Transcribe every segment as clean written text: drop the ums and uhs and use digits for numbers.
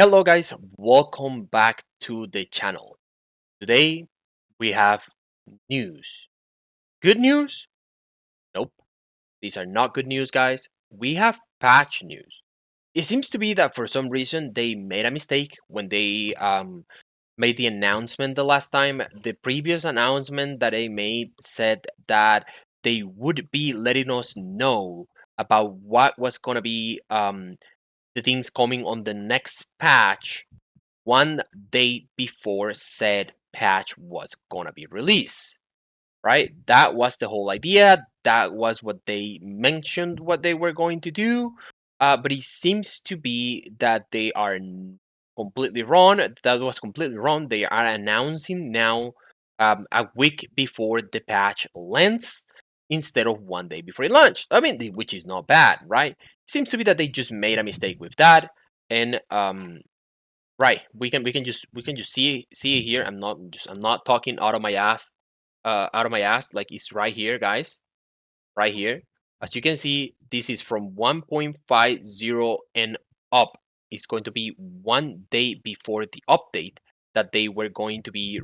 Hello guys, welcome back to the channel. Today we have news. Good news? Nope, these are not good news guys. We have patch news. It seems to be that for some reason they made a mistake when they made the announcement the last time. The previous announcement that they made said that they would be letting us know about what was going to be the things coming on the next patch one day before said patch was gonna be released, right? That was the whole idea. That was what they mentioned what they were going to do. But it seems to be that they are completely wrong. That was completely wrong. They are announcing now a week before the patch lands instead of one day before it launched. I mean, which is not bad, right? Seems to be that they just made a mistake with that, and right. We can just see it here. I'm not talking out of my ass. Like it's right here, guys. Right here. As you can see, this is from 1.50 and up. It's going to be one day before the update that they were going to be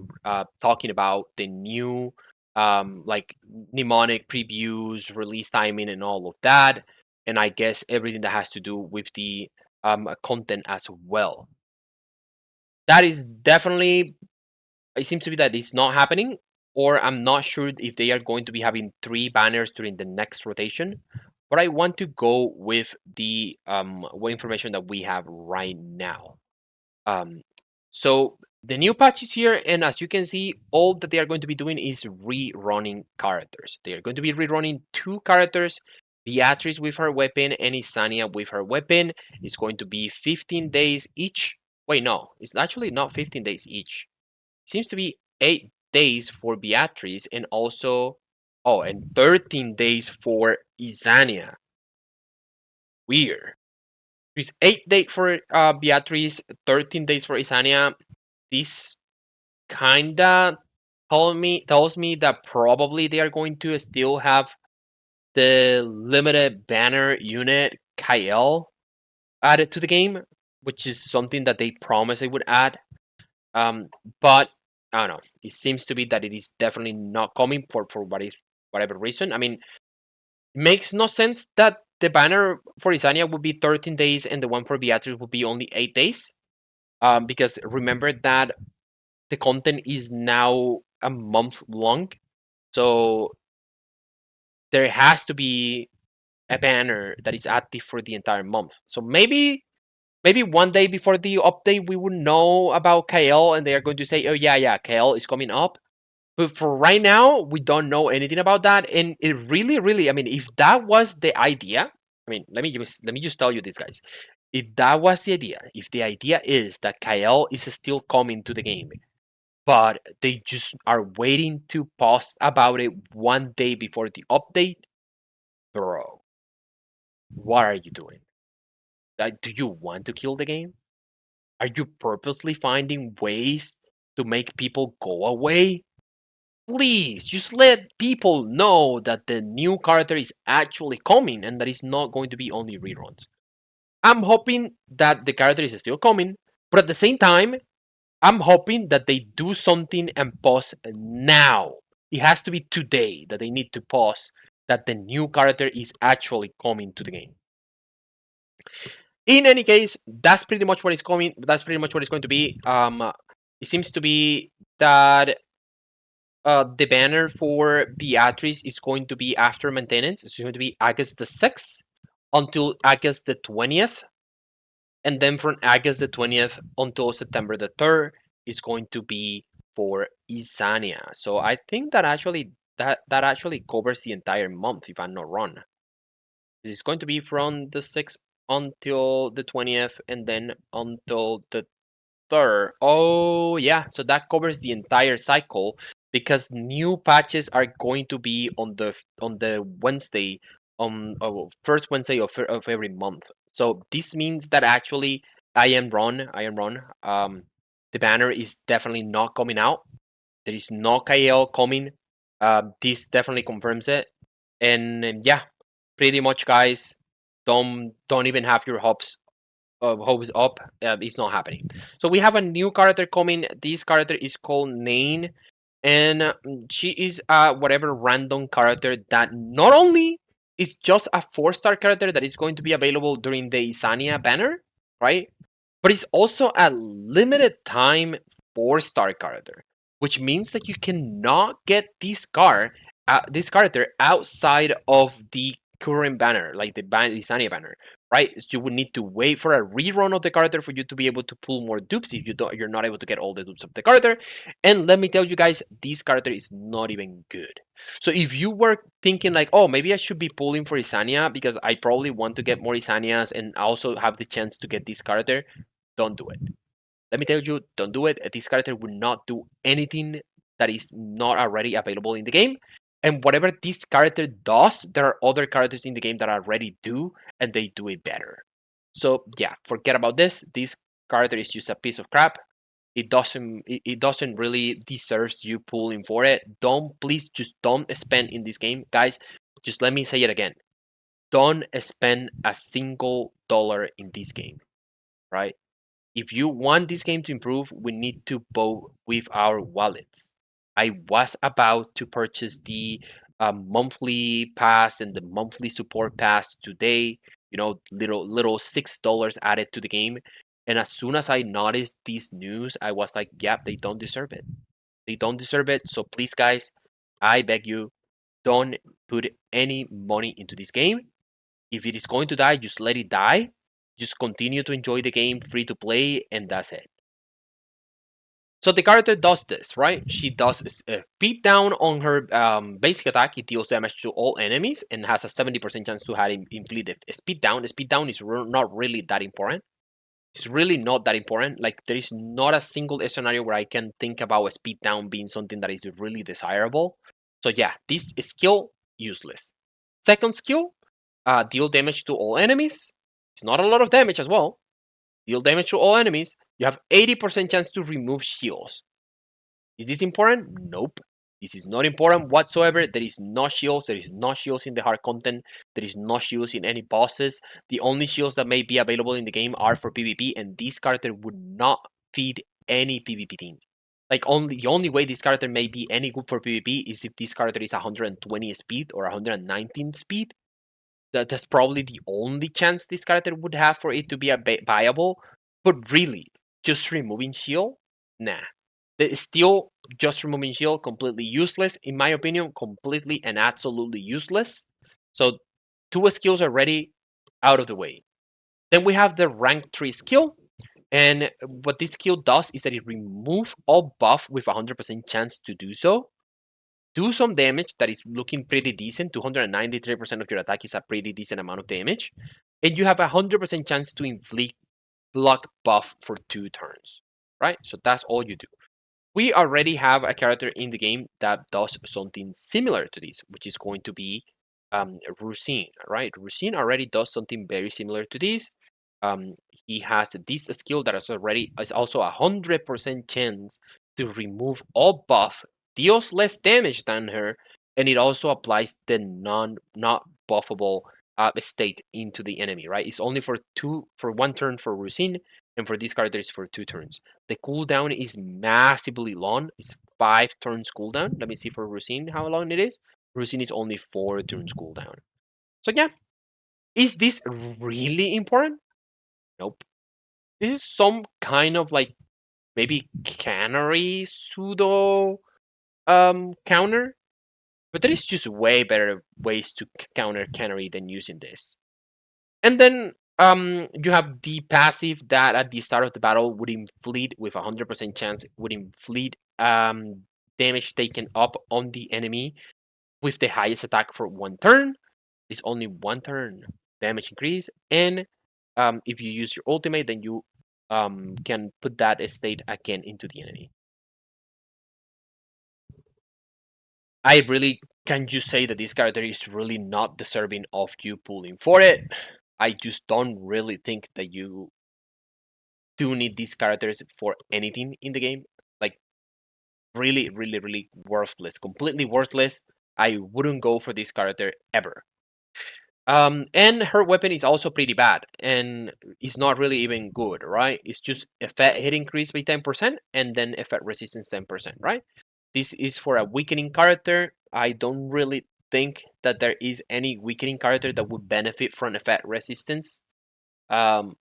talking about the new like mnemonic previews, release timing, and all of that. And I guess everything that has to do with the content as well. That is definitely, it seems to be that it's not happening, or I'm not sure if they are going to be having three banners during the next rotation. But I want to go with the what information that we have right now. Um, so the new patch is here, and as you can see, all that they are going to be doing is rerunning characters. They are going to be rerunning two characters. Beatrice with her weapon and Isania with her weapon. It's going to be 15 days each. Wait, no, it's actually not 15 days each. Seems to be 8 days for Beatrice and also, oh, and 13 days for Isania. Weird. It's 8 days for Beatrice, 13 days for Isania. This kinda tells me that probably they are going to still have the limited banner unit Kyle added to the game, which is something that they promised they would add. Um, but I don't know. It seems to be that it is definitely not coming for whatever reason. I mean, it makes no sense that the banner for Isania would be 13 days and the one for Beatrice would be only 8 days. Because remember that the content is now a month long, so there has to be a banner that is active for the entire month. So maybe one day before the update we will know about KL and they are going to say, oh yeah, KL is coming up. But for right now, we don't know anything about that, and it really, I mean, if that was the idea, I mean, let me just tell you this, guys. If that was the idea, if the idea is that Kyle is still coming to the game, but they just are waiting to post about it one day before the update, bro, what are you doing? Do you want to kill the game? Are you purposely finding ways to make people go away? Please just let people know that the new character is actually coming and that it's not going to be only reruns. I'm hoping that the character is still coming, but at the same time, I'm hoping that they do something and pause now. It has to be today that they need to pause that the new character is actually coming to the game. In any case, that's pretty much what is coming. That's pretty much what it's going to be. It seems to be that the banner for Beatrice is going to be after maintenance. It's going to be August the 6th until August the 20th. And then from August the 20th until September the 3rd is going to be for Isania. So I think that actually that actually covers the entire month, if I'm not wrong. It's going to be from the 6th until the 20th and then until the 3rd. Oh yeah, so that covers the entire cycle because new patches are going to be on the Wednesday first Wednesday of every month. So this means that actually I am wrong. I am wrong. The banner is definitely not coming out. There is no KL coming. This definitely confirms it. And yeah, pretty much, guys. Don't even have your hopes hopes up, it's not happening. So we have a new character coming. This character is called Nain, and she is whatever random character that not only is just a 4-star character that is going to be available during the Isania banner, right? But it's also a limited time 4-star character, which means that you cannot get this character outside of the current banner, like the Isania banner, right? So you would need to wait for a rerun of the character for you to be able to pull more dupes if you're not able to get all the dupes of the character. And let me tell you guys, this character is not even good. So if you were thinking like, oh, maybe I should be pulling for Isania because I probably want to get more Isanias and also have the chance to get this character, don't do it. Let me tell you, don't do it. This character will not do anything that is not already available in the game. And whatever this character does, there are other characters in the game that already do, and they do it better. So yeah, forget about this. This character is just a piece of crap. It doesn't really deserves you pulling for it. Please just don't spend in this game, guys. Just let me say it again. Don't spend a single dollar in this game, right? If you want this game to improve, we need to vote with our wallets. I was about to purchase the monthly pass and the monthly support pass today. Little $6 added to the game. And as soon as I noticed this news, I was like, "Yep, they don't deserve it. They don't deserve it." So please, guys, I beg you, don't put any money into this game. If it is going to die, just let it die. Just continue to enjoy the game free to play, and that's it. So the character does this, right? She does beat down on her basic attack. It deals damage to all enemies and has a 70% chance to have inflicted speed down. Speed down is not really that important. It's really not that important. Like there is not a single scenario where I can think about a speed down being something that is really desirable. So yeah, this skill useless. Second skill, deal damage to all enemies. It's not a lot of damage as well. Deal damage to all enemies. You have 80% chance to remove shields. Is this important? Nope. This is not important whatsoever. There is no shields. There is no shields in the hard content. There is no shields in any bosses. The only shields that may be available in the game are for PvP, and this character would not feed any PvP team. Like the only way this character may be any good for PvP is if this character is 120 speed or 119 speed. That's probably the only chance this character would have for it to be viable. But really, just removing shield, nah. Still, just removing shield, completely useless in my opinion. Completely and absolutely useless. So 2 skills are already out of the way. Then we have the rank 3 skill. And what this skill does is that it removes all buff with 100% chance to do so. Do some damage that is looking pretty decent. 293% of your attack is a pretty decent amount of damage. And you have a 100% chance to inflict block buff for 2 turns. Right? So that's all you do. We already have a character in the game that does something similar to this, which is going to be Rusin, right? Rusin already does something very similar to this. Um, he has this skill that is also 100% chance to remove all buff, deals less damage than her, and it also applies the not buffable state into the enemy, right? It's only for 1 turn for Rusin, and for this character it's for 2 turns. The cooldown is massively long. It's 5 turns cooldown. Let me see for Rusin how long it is. Rusin is only 4 turns cooldown. So yeah, is this really important? Nope. This is some kind of like maybe canary pseudo counter, but there is just way better ways to counter canary than using this. And then you have the passive that at the start of the battle would inflict with 100% chance would inflict damage taken up on the enemy with the highest attack for 1 turn. It's only 1 turn damage increase, and if you use your ultimate, then you can put that state again into the enemy. I really can just say that this character is really not deserving of you pulling for it. I just don't really think that you do need these characters for anything in the game. Like really, really, really worthless, completely worthless. I wouldn't go for this character ever. And her weapon is also pretty bad, and it's not really even good, right? It's just effect hit increase by 10%, and then effect resistance 10%, right? This is for a weakening character. I don't really think that there is any weakening character that would benefit from effect resistance. Um,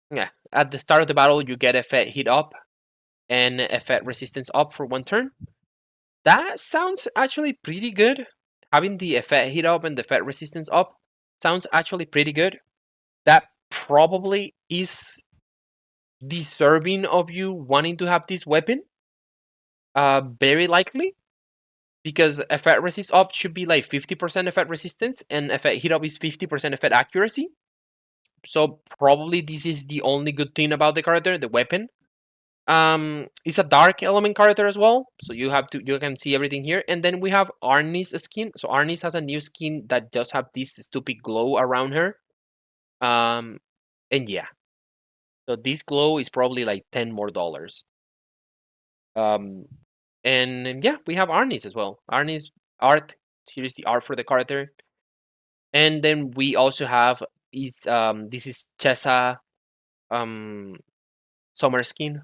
yeah, at the start of the battle, you get effect hit up and effect resistance up for 1 turn. That sounds actually pretty good. Having the effect hit up and the effect resistance up sounds actually pretty good. That probably is deserving of you wanting to have this weapon. Very likely. Because effect resist up should be like 50% effect resistance and effect hit up is 50% effect accuracy. So probably this is the only good thing about the character, the weapon. It's a dark element character as well, so you can see everything here. And then we have Arnie's skin. So Arnie's has a new skin that does have this stupid glow around her. And yeah, so this glow is probably like $10 more. Um, and yeah, we have Arnie's as well. Arnie's art. Here's the art for the character. And then we also have is this is Chessa um summer skin.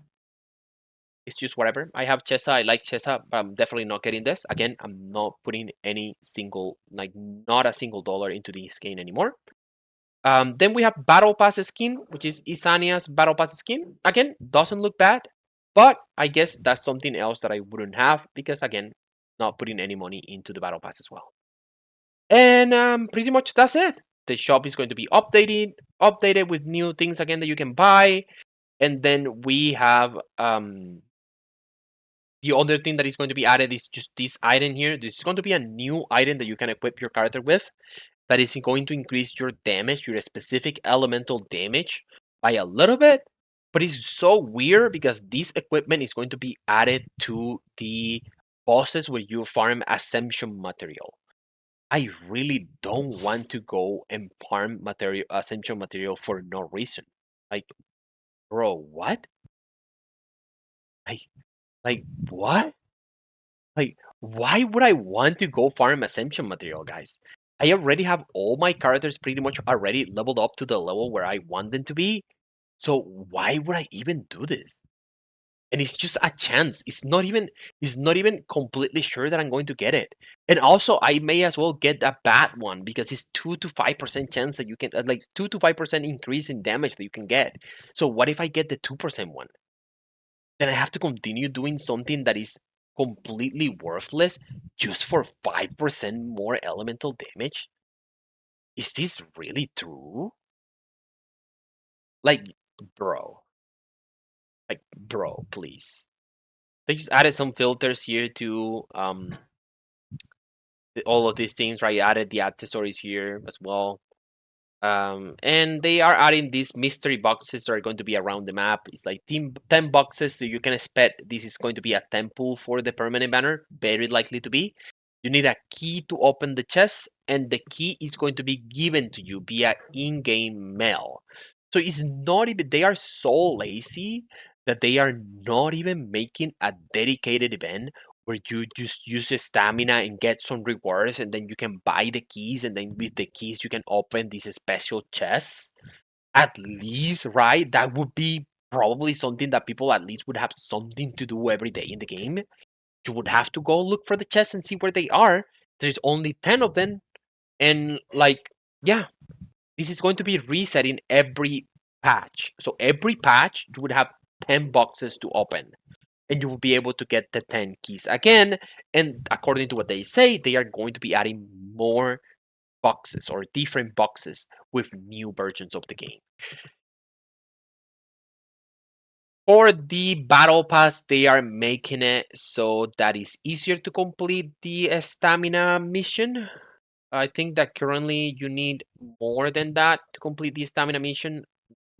It's just whatever. I have Chessa, I like Chessa, but I'm definitely not getting this. Again, I'm not putting any single, like not a single dollar into this skin anymore. Then we have Battle Pass skin, which is Isania's Battle Pass skin. Again, doesn't look bad, but I guess that's something else that I wouldn't have because again, not putting any money into the Battle Pass as well. And pretty much that's it. The shop is going to be updated with new things again that you can buy. And then we have the other thing that is going to be added is just this item here. This is going to be a new item that you can equip your character with that is going to increase your damage, your specific elemental damage by a little bit. But it's so weird because this equipment is going to be added to the bosses where you farm ascension material. I really don't want to go and farm material, ascension material for no reason. Like, bro, what? Like, like what? Like, why would I want to go farm ascension material, guys? I already have all my characters pretty much already leveled up to the level where I want them to be. So why would I even do this? And it's just a chance. It's not even completely sure that I'm going to get it. And also I may as well get a bad one because it's 2 to 5% chance that you can like 2 to 5% increase in damage that you can get. So what if I get the 2% one? Then I have to continue doing something that is completely worthless just for 5% more elemental damage? Is this really true? Like, bro. Like, bro, please. They just added some filters here to all of these things, right? Added the accessories here as well. And they are adding these mystery boxes that are going to be around the map. It's like 10 boxes, so you can expect this is going to be a temple for the permanent banner, very likely to be. You need a key to open the chest, and the key is going to be given to you via in-game mail. So it's not even, they are so lazy that they are not even making a dedicated event where you just use the stamina and get some rewards, and then you can buy the keys, and then with the keys you can open these special chests. At least, right? That would be probably something that people at least would have something to do every day in the game. You would have to go look for the chests and see where they are. There's only 10 of them, and like, yeah, this is going to be resetting every patch. So every patch you would have 10 boxes to open, and you will be able to get the 10 keys again. And according to what they say, they are going to be adding more boxes or different boxes with new versions of the game. For the battle pass, they are making it so that it's easier to complete the stamina mission. I think that currently you need more than that to complete the stamina mission.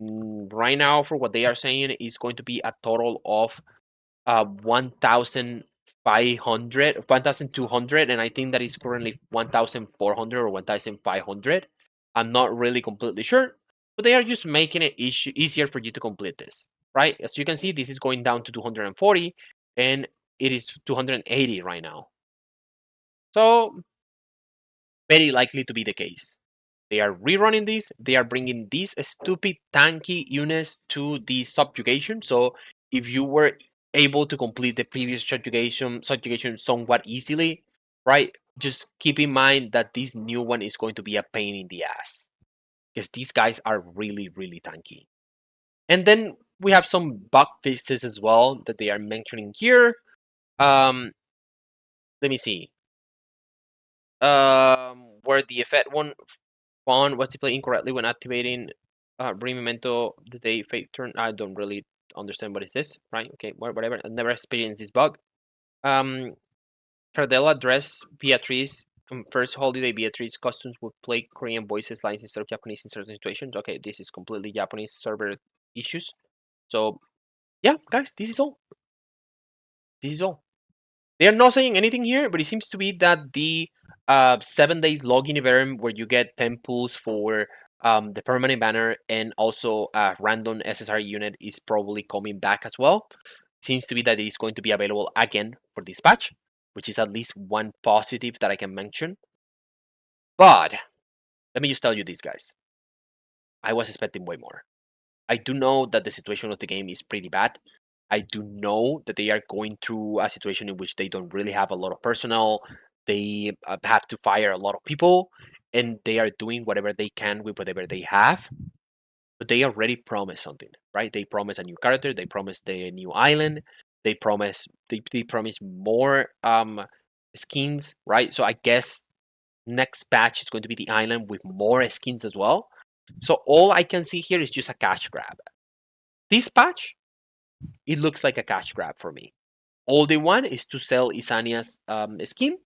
Right now, for what they are saying, is going to be a total of 1,500, 1,200, and I think that is currently 1,400 or 1,500. I'm not really completely sure, but they are just making it easier for you to complete this, right? As you can see, this is going down to 240, and it is 280 right now. So very likely to be the case. They are rerunning this. They are bringing these stupid tanky units to the subjugation. So if you were able to complete the previous subjugation somewhat easily, right? Just keep in mind that this new one is going to be a pain in the ass because these guys are really, really tanky. And then we have some bug fixes as well that they are mentioning here. Um, let me see. Where the effect one pawn was displayed incorrectly when activating REMEMENTO the day fate turn. I don't really understand what is this, right? Okay, whatever. I never experienced this bug. Um, Cardella dress Beatrice. First holiday Beatrice costumes would play Korean voices lines instead of Japanese in certain situations. Okay, this is completely Japanese server issues. So yeah, guys, this is all. This is all. They are not saying anything here, but it seems to be that the 7 days login event where you get 10 pulls for the permanent banner and also a random SSR unit is probably coming back as well. Seems to be that it is going to be available again for this patch, which is at least one positive that I can mention. But let me just tell you this, guys. I was expecting way more. I do know that the situation of the game is pretty bad. I do know that they are going through a situation in which they don't really have a lot of personnel. They have to fire a lot of people, and they are doing whatever they can with whatever they have. But they already promised something, right? They promise a new character. They promise the new island. They promise more skins, right? So I guess next patch is going to be the island with more skins as well. So all I can see here is just a cash grab. This patch, it looks like a cash grab for me. All they want is to sell Isania's skin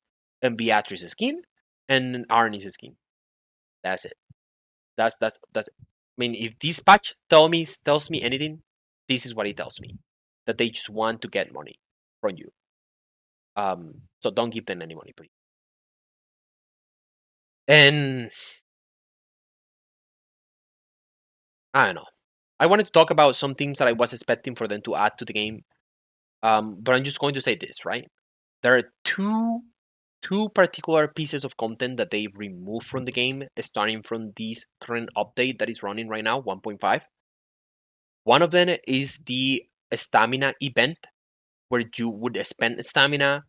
and Beatrice's skin and Arnie's skin. That's it. That's it. I mean, if this patch tells me anything, this is what it tells me. That they just want to get money from you. So don't give them any money, please. And I don't know. I wanted to talk about some things that I was expecting for them to add to the game. But I'm just going to say this, right? There are two particular pieces of content that they removed from the game, starting from this current update that is running right now, 1.5. One of them is the stamina event, where you would spend stamina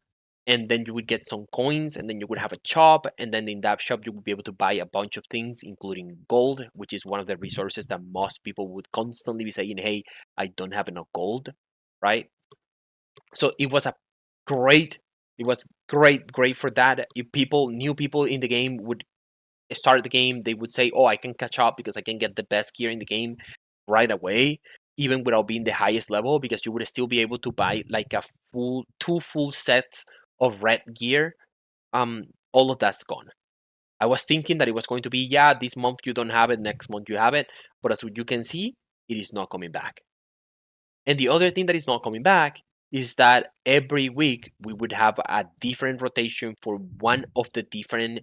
and then you would get some coins and then you would have a shop, and then in that shop you would be able to buy a bunch of things including gold, which is one of the resources that most people would constantly be saying, hey, I don't have enough gold, right? So it was a great it was great for that. If new people in the game would start the game, they would say, oh, I can catch up because I can get the best gear in the game right away, even without being the highest level, because you would still be able to buy like a full two full sets of red gear. All of that's gone. I was thinking that it was going to be, yeah, this month you don't have it, next month you have it, but as you can see, it is not coming back. And the other thing that is not coming back is that every week we would have a different rotation for one of the different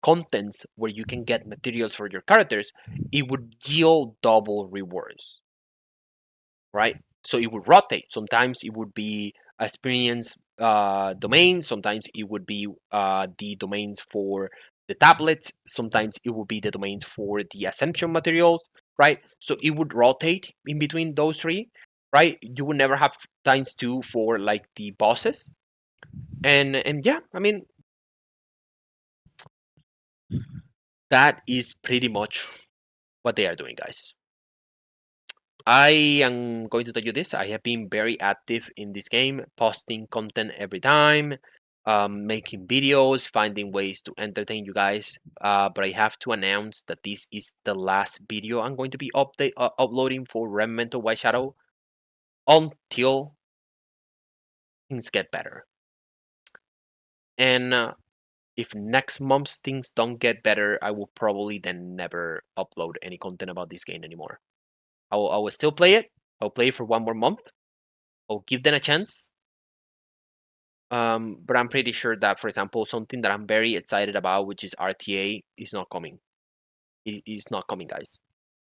contents where you can get materials for your characters. It would yield double rewards, right? So it would rotate. Sometimes it would be experience domain. Sometimes it would be the domains for the tablets. Sometimes it would be the domains for the assumption materials, right? So it would rotate in between those three, right? You would never have times two for like the bosses. And yeah, I mean that is pretty much what they are doing, guys. I am going to tell you this. I have been very active in this game, posting content every time, making videos, finding ways to entertain you guys. But I have to announce that this is the last video I'm going to be uploading for Remnant White Shadow until things get better. And if next month's things don't get better, I will probably then never upload any content about this game anymore. I will still play it. I'll play it for one more month. I'll give them a chance. But I'm pretty sure that, for example, something that I'm very excited about, which is RTA, is not coming. It is not coming, guys.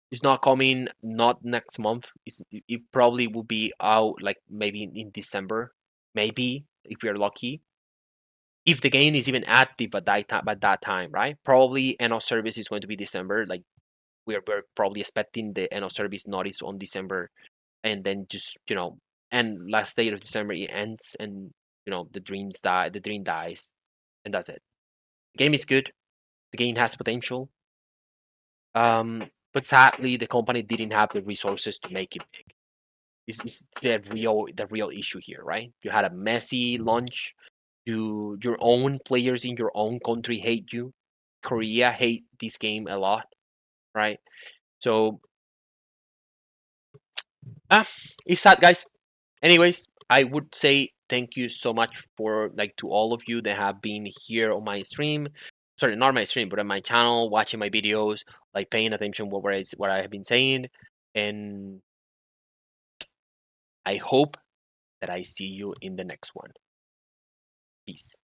It's not coming. Not next month. It probably will be out like maybe in December, maybe if we are lucky. if the game is even active at that time, right? Probably end of service is going to be December. Like we're probably expecting the end of service notice on December, and then just and last day of December it ends, and the dreams die, the dream dies, and that's it. The game is good. The game has potential. But sadly, the company didn't have the resources to make it big. Is the real issue here, right? You had a messy launch. Your own players in your own country hate you. Korea hate this game a lot, right? So ah, it's sad, guys. Anyways, I would say thank you so much for to all of you that have been here on my stream. Sorry, not my stream, but on my channel, watching my videos, paying attention what I have been saying, and I hope that I see you in the next one. Peace.